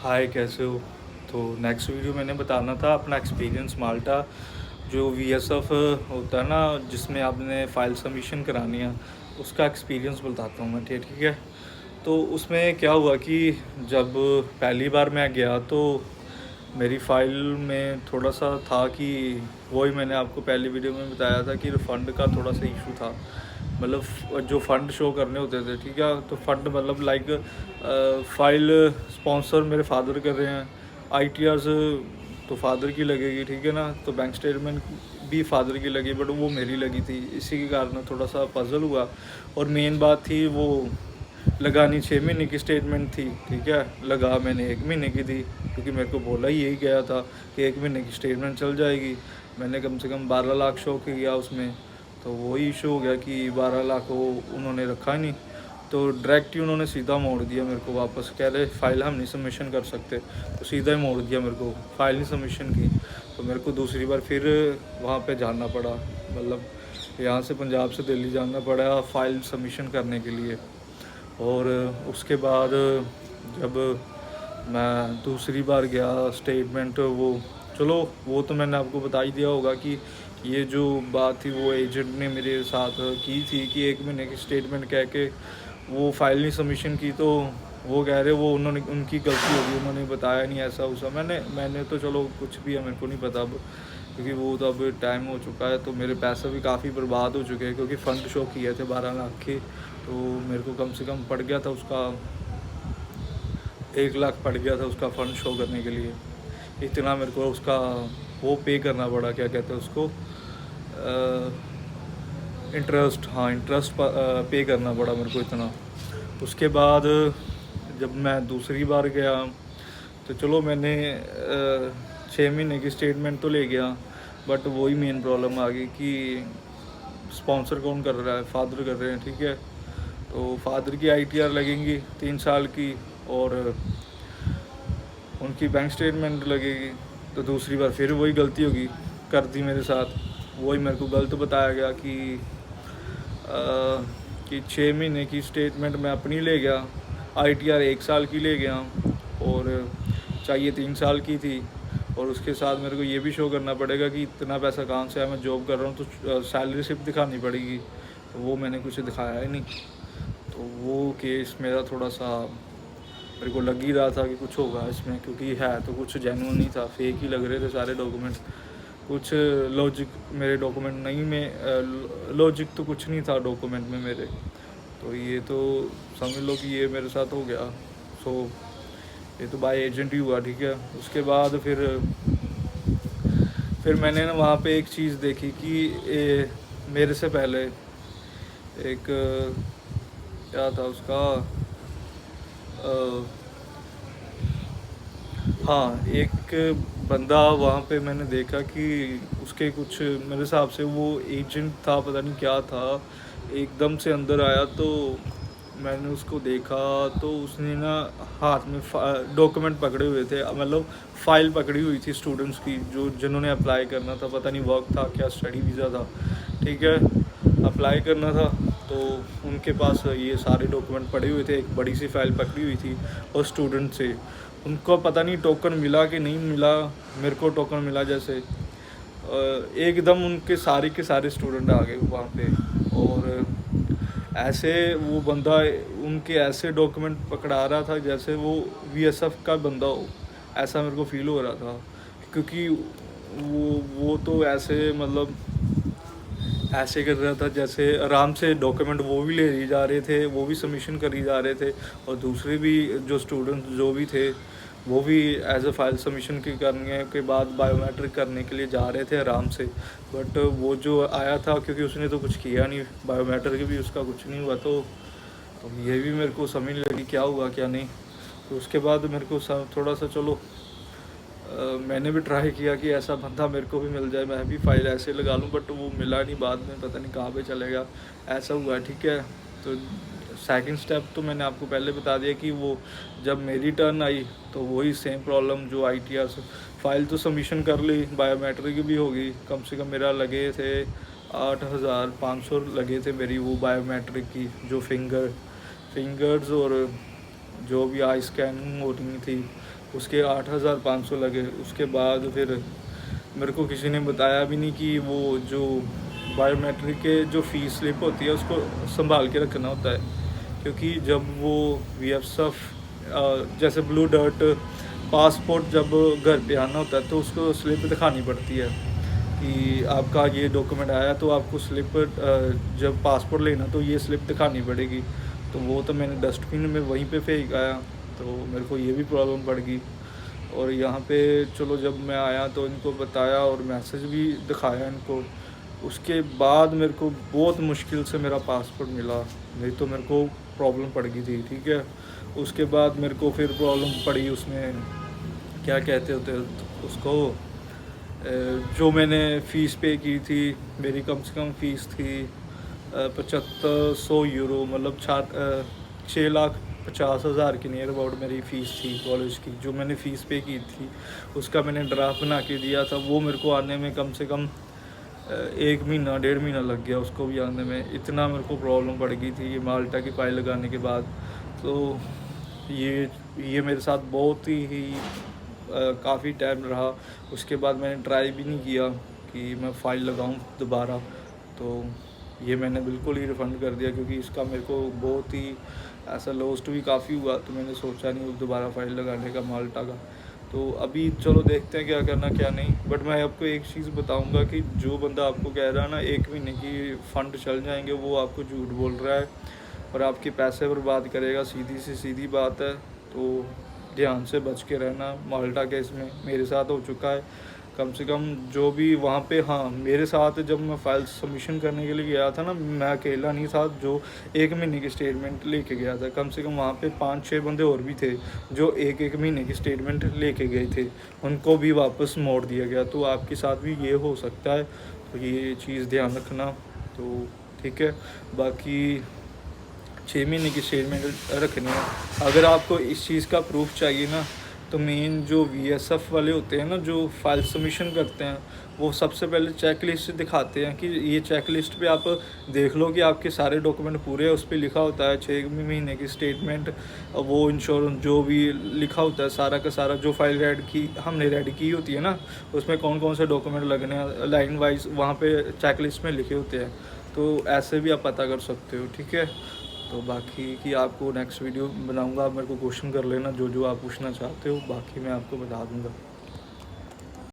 हाय, कैसे हो? तो नेक्स्ट वीडियो मैंने बताना था अपना एक्सपीरियंस माल्टा जो वीएसएफ होता है ना, जिसमें आपने फ़ाइल सबमिशन करानी है, उसका एक्सपीरियंस बताता हूँ मैं। ठीक है। तो उसमें क्या हुआ कि जब पहली बार मैं गया तो मेरी फ़ाइल में थोड़ा सा था कि वही मैंने आपको पहली वीडियो में बताया था कि रिफ़ंड का थोड़ा सा इशू था। मतलब जो फ़ंड शो करने होते थे, ठीक है। तो फ़ंड मतलब लाइक फ़ाइल स्पॉन्सर मेरे फादर कर रहे हैं, आईटीआर्स तो फादर की लगेगी, ठीक है ना। तो बैंक स्टेटमेंट भी फादर की लगी, बट वो मेरी लगी थी। इसी के कारण थोड़ा सा पजल हुआ। और मेन बात थी वो लगानी 6 महीने की स्टेटमेंट थी, ठीक है। लगा मैंने 1 महीने की थी, क्योंकि मेरे को बोला ही यही गया था कि 1 महीने की स्टेटमेंट चल जाएगी। मैंने कम से कम 12 लाख शो किया उसमें। तो वही इशू हो गया कि 12 लाख वो उन्होंने रखा ही नहीं। तो डायरेक्ट ही उन्होंने सीधा मोड़ दिया मेरे को वापस। कह रहे फ़ाइल हम नहीं सबमिशन कर सकते, तो सीधा ही मोड़ दिया मेरे को, फ़ाइल नहीं सबमिशन की। तो मेरे को दूसरी बार फिर वहाँ पे जाना पड़ा, मतलब यहाँ से पंजाब से दिल्ली जाना पड़ा फ़ाइल सबमिशन करने के लिए। और उसके बाद जब मैं दूसरी बार गया स्टेटमेंट, वो चलो वो तो मैंने आपको बता ही दिया होगा कि ये जो बात थी वो एजेंट ने मेरे साथ की थी कि 1 महीने की स्टेटमेंट कह के वो फ़ाइल नहीं सबमिशन की। तो वो कह रहे वो उन्होंने उनकी गलती होगी, उन्होंने बताया नहीं ऐसा उसा। मैंने तो चलो कुछ भी है, मेरे को नहीं पता अब, क्योंकि वो तो अब टाइम हो चुका है। तो मेरे पैसे भी काफ़ी बर्बाद हो चुके हैं, क्योंकि फ़ंड शो किए थे 12 लाख के। तो मेरे को कम से कम पड़ गया था उसका 1 लाख पड़ गया था उसका फ़ंड शो करने के लिए। इतना मेरे को उसका वो पे करना पड़ा, क्या कहते हैं उसको, इंटरेस्ट। हाँ, इंटरेस्ट पे करना पड़ा मेरे को इतना। उसके बाद जब मैं दूसरी बार गया तो चलो मैंने 6 महीने की स्टेटमेंट तो ले गया, बट वही मेन प्रॉब्लम आ गई कि स्पॉन्सर कौन कर रहा है, फादर कर रहे हैं, ठीक है। तो फादर की आईटीआर लगेंगी 3 साल की, और उनकी बैंक स्टेटमेंट लगेगी। तो दूसरी बार फिर वही गलती होगी, कर दी मेरे साथ। वही मेरे को गलत बताया गया कि 6 महीने की स्टेटमेंट मैं अपनी ले गया, आईटीआर 1 साल की ले गया, और चाहिए 3 साल की थी। और उसके साथ मेरे को ये भी शो करना पड़ेगा कि इतना पैसा कहाँ से है, मैं जॉब कर रहा हूँ, तो सैलरी स्लिप दिखानी पड़ेगी। तो वो मैंने कुछ दिखाया ही नहीं। तो वो केस मेरा थोड़ा सा मेरे को लग ही रहा था कि कुछ होगा इसमें, क्योंकि है तो कुछ जेन्युइन नहीं था, फेक ही लग रहे थे सारे डॉक्यूमेंट्स। कुछ लॉजिक मेरे डॉक्यूमेंट नहीं में, लॉजिक तो कुछ नहीं था डॉक्यूमेंट में मेरे। तो ये तो समझ लो कि ये मेरे साथ हो गया। सो ये तो बाय एजेंट ही हुआ, ठीक है। उसके बाद फिर मैंने ना वहाँ पे एक चीज़ देखी कि मेरे से पहले एक क्या था उसका, हाँ, एक बंदा वहाँ पे मैंने देखा कि उसके कुछ मेरे हिसाब से वो एजेंट था, पता नहीं क्या था। एकदम से अंदर आया तो मैंने उसको देखा, तो उसने ना हाथ में डॉक्यूमेंट पकड़े हुए थे, मतलब फ़ाइल पकड़ी हुई थी स्टूडेंट्स की, जो जिन्होंने अप्लाई करना था। पता नहीं वर्क था क्या, स्टडी वीज़ा था, ठीक है, अप्लाई करना था। तो उनके पास ये सारे डॉक्यूमेंट पड़े हुए थे, एक बड़ी सी फ़ाइल पकड़ी हुई थी। और स्टूडेंट से उनको पता नहीं टोकन मिला कि नहीं मिला, मेरे को टोकन मिला जैसे एकदम उनके सारे के सारे स्टूडेंट आ गए वहाँ पे। और ऐसे वो बंदा उनके ऐसे डॉक्यूमेंट पकड़ा रहा था जैसे वो वीएसएफ का बंदा हो, ऐसा मेरे को फील हो रहा था। क्योंकि वो तो ऐसे मतलब ऐसे कर रहा था जैसे आराम से डॉक्यूमेंट वो भी ले जा रहे थे, वो भी सबमिशन करी जा रहे थे। और दूसरे भी जो स्टूडेंट जो भी थे, वो भी एज अ फाइल सबमिशन के करने के बाद बायोमेट्रिक करने के लिए जा रहे थे आराम से। बट वो जो आया था, क्योंकि उसने तो कुछ किया नहीं, बायोमेट्रिक भी उसका कुछ नहीं हुआ। तो ये भी मेरे को समझ नहीं लगी क्या हुआ क्या नहीं। तो उसके बाद मेरे को थोड़ा सा चलो मैंने भी ट्राई किया कि ऐसा बंदा मेरे को भी मिल जाए, मैं भी फ़ाइल ऐसे लगा लूँ, बट वो मिला नहीं। बाद में पता नहीं कहाँ पे चलेगा, ऐसा हुआ, ठीक है। तो सेकंड स्टेप तो मैंने आपको पहले बता दिया कि वो जब मेरी टर्न आई तो वही सेम प्रॉब्लम जो आईटीआर से फ़ाइल तो सबमिशन कर ली, बायोमेट्रिक भी होगी। कम से कम मेरा लगे थे 8,500 लगे थे मेरी वो बायोमेट्रिक की, जो फिंगर्स और जो भी आई स्कैनिंग होनी थी, उसके 8,500 लगे। उसके बाद फिर मेरे को किसी ने बताया भी नहीं कि वो जो बायोमेट्रिक के जो फ़ीस स्लिप होती है उसको संभाल के रखना होता है, क्योंकि जब वो VSF जैसे ब्लू डर्ट पासपोर्ट जब घर पे आना होता है तो उसको स्लिप दिखानी पड़ती है कि आपका ये डॉक्यूमेंट आया, तो आपको स्लिप जब पासपोर्ट लेना तो ये स्लिप दिखानी पड़ेगी। तो वो तो मैंने डस्टबिन में वहीं पे फेंक आया, तो मेरे को ये भी प्रॉब्लम पड़ गई। और यहाँ पे चलो जब मैं आया तो इनको बताया और मैसेज भी दिखाया इनको। उसके बाद मेरे को बहुत मुश्किल से मेरा पासपोर्ट मिला, नहीं तो मेरे को प्रॉब्लम पड़ गई थी, ठीक है। उसके बाद मेरे को फिर प्रॉब्लम पड़ी उसमें, क्या कहते होते उसको, जो मैंने फ़ीस पे की थी, मेरी कम से कम फ़ीस थी 7500 यूरो, मतलब 6,50,000 के नियर अबाउट मेरी फ़ीस थी कॉलेज की। जो मैंने फ़ीस पे की थी उसका मैंने ड्राफ्ट बना के दिया था, वो मेरे को आने में कम से कम 1 महीना 1.5 महीना लग गया उसको भी आने में। इतना मेरे को प्रॉब्लम पड़ गई थी ये माल्टा की फ़ाइल लगाने के बाद। तो ये मेरे साथ बहुत ही काफ़ी टाइम रहा। उसके बाद मैंने ट्राई भी नहीं किया कि मैं फ़ाइल लगाऊं दोबारा, तो ये मैंने बिल्कुल ही रिफ़ंड कर दिया, क्योंकि इसका मेरे को बहुत ही ऐसा लॉस्ट भी काफ़ी हुआ, तो मैंने सोचा नहीं दोबारा फ़ाइल लगाने का माल्टा का। तो अभी चलो देखते हैं क्या करना क्या नहीं। बट मैं आपको एक चीज़ बताऊंगा कि जो बंदा आपको कह रहा है ना 1 महीने की फ़ंड चल जाएंगे, वो आपको झूठ बोल रहा है और आपके पैसे बर्बाद करेगा, सीधी सी सीधी बात है। तो ध्यान से बच के रहना। माल्टा केस में मेरे साथ हो चुका है, कम से कम जो भी वहाँ पे, हाँ मेरे साथ जब मैं फ़ाइल सबमिशन करने के लिए गया था ना, मैं अकेला नहीं था जो 1 महीने की स्टेटमेंट लेके गया था। कम से कम वहाँ पे 5-6 बंदे और भी थे जो 1-1 महीने की स्टेटमेंट लेके गए थे, उनको भी वापस मोड़ दिया गया। तो आपके साथ भी ये हो सकता है, तो ये चीज़ ध्यान रखना। तो ठीक है, बाकी 6 महीने की स्टेटमेंट रखनी है। अगर आपको इस चीज़ का प्रूफ चाहिए ना, तो मेन जो VSF वाले होते हैं ना, जो फाइल सबमिशन करते हैं, वो सबसे पहले चेक लिस्ट दिखाते हैं कि ये चेक लिस्ट पे आप देख लो कि आपके सारे डॉक्यूमेंट पूरे हैं। उस पर लिखा होता है 6 महीने की स्टेटमेंट, वो इंश्योरेंस जो भी लिखा होता है सारा का सारा, जो फाइल हमने रेड की होती है ना, उसमें कौन कौन से डॉक्यूमेंट लगने हैं लाइन वाइज वहाँ पे चेक लिस्ट में लिखे होते हैं। तो ऐसे भी आप पता कर सकते हो, ठीक है। तो बाकी कि आपको नेक्स्ट वीडियो बनाऊंगा, आप मेरे को क्वेश्चन कर लेना जो जो आप पूछना चाहते हो, बाकी मैं आपको बता दूंगा।